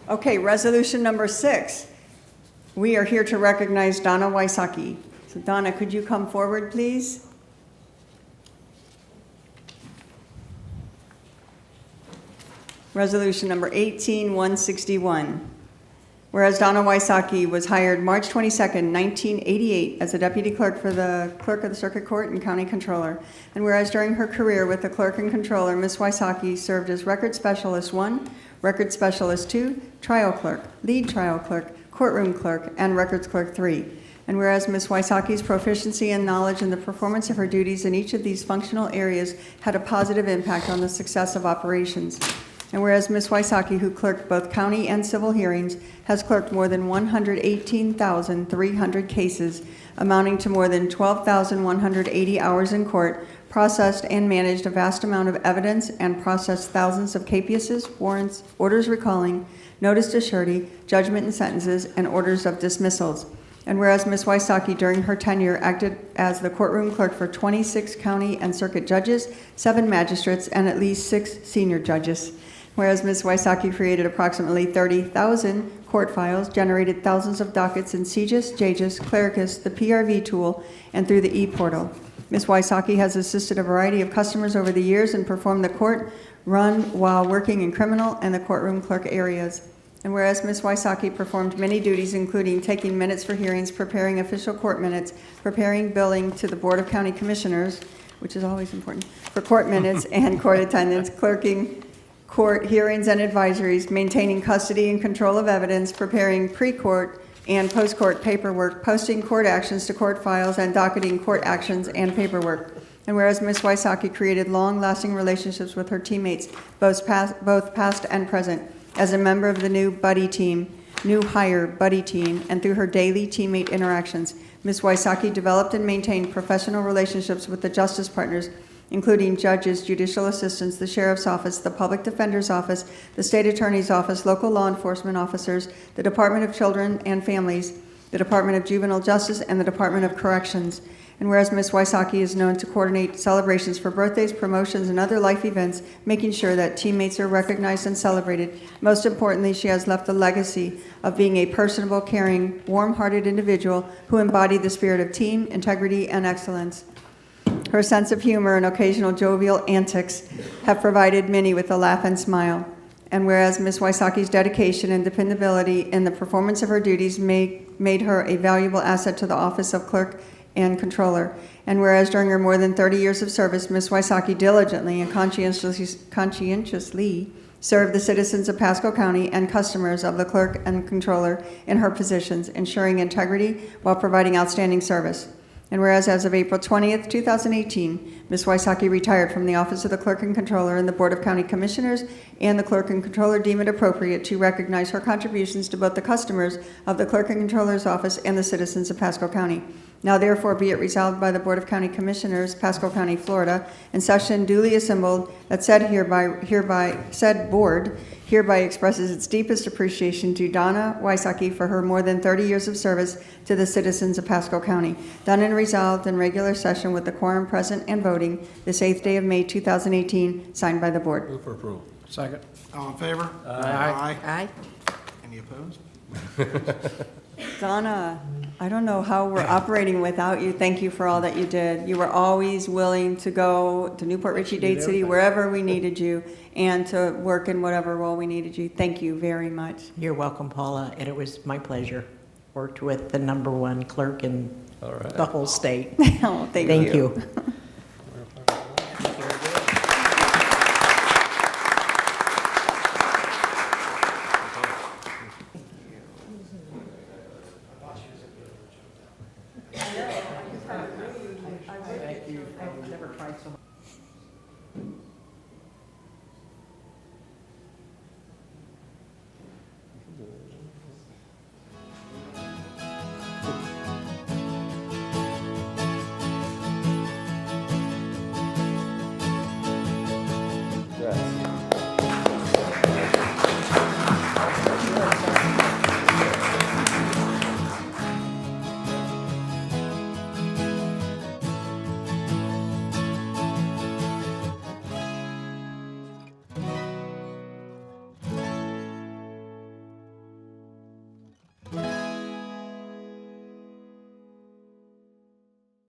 Okay, resolution number 6. We are here to recognize Donna Wysocki. So Donna, could you come forward, please? Resolution number 18161. Whereas Donna Wysocki was hired March 22nd, 1988 as a deputy clerk for the clerk of the circuit court and county controller. And whereas during her career with the clerk and controller, Ms. Wysocki served as record specialist 1, record specialist 2, trial clerk, lead trial clerk, courtroom clerk, and records clerk 3. And whereas Ms. Wysocki's proficiency and knowledge in the performance of her duties in each of these functional areas had a positive impact on the success of operations. And whereas Ms. Wysocki, who clerked both county and civil hearings, has clerked more than 118,300 cases, amounting to more than 12,180 hours in court, processed and managed a vast amount of evidence, and processed thousands of capiases, warrants, orders recalling, notice to surety, judgment and sentences, and orders of dismissals. And whereas Ms. Wysocki, during her tenure, acted as the courtroom clerk for 26 county and circuit judges, 7 magistrates, and at least 6 senior judges. Whereas Ms. Wysocki created approximately 30,000 court files, generated thousands of dockets in CJIS, JJIS, Clericus, the PRV tool, and through the e-portal. Ms. Wysocki has assisted a variety of customers over the years and performed the court run while working in criminal and the courtroom clerk areas. And whereas Ms. Wysocki performed many duties, including taking minutes for hearings, preparing official court minutes, preparing billing to the Board of County Commissioners, which is always important, for court minutes and court attendance, clerking court hearings and advisories, maintaining custody and control of evidence, preparing pre-court and post-court paperwork, posting court actions to court files, and docketing court actions and paperwork. And whereas Ms. Wysocki created long-lasting relationships with her teammates, both past and present, as a member of the new hire buddy team, and through her daily teammate interactions, Ms. Wysocki developed and maintained professional relationships with the justice partners, including judges, judicial assistants, the sheriff's office, the public defender's office, the state attorney's office, local law enforcement officers, the Department of Children and Families, the Department of Juvenile Justice, and the Department of Corrections. And whereas Ms. Wysocki is known to coordinate celebrations for birthdays, promotions, and other life events, making sure that teammates are recognized and celebrated, most importantly, she has left a legacy of being a personable, caring, warm-hearted individual who embodied the spirit of team, integrity, and excellence. Her sense of humor and occasional jovial antics have provided many with a laugh and smile. And whereas Ms. Wysocki's dedication and dependability in the performance of her duties made her a valuable asset to the office of clerk and controller. And whereas during her more than 30 years of service, Ms. Wysocki diligently and conscientiously served the citizens of Pasco County and customers of the clerk and controller in her positions, ensuring integrity while providing outstanding service. And whereas as of April 20th, 2018, Ms. Wysocki retired from the office of the Clerk and Controller and the Board of County Commissioners, and the Clerk and Controller deem it appropriate to recognize her contributions to both the customers of the Clerk and Controller's office and the citizens of Pasco County. Now therefore be it resolved by the Board of County Commissioners, Pasco County, Florida, in session duly assembled, that said board hereby expresses its deepest appreciation to Donna Wysocki for her more than 30 years of service to the citizens of Pasco County. Done and resolved in regular session with the quorum present and voting this 8th day of May 2018, signed by the board. Move for approval. Second. All in favor? Aye. Aye. Any opposed? Donna, I don't know how we're operating without you. Thank you for all that you did. You were always willing to go to Newport Richey, Dade City, wherever we needed you, and to work in whatever role we needed you. Thank you very much. You're welcome, Paula, and it was my pleasure. Worked with the #1 clerk in All right. the whole state. Oh, thank Thank you. you.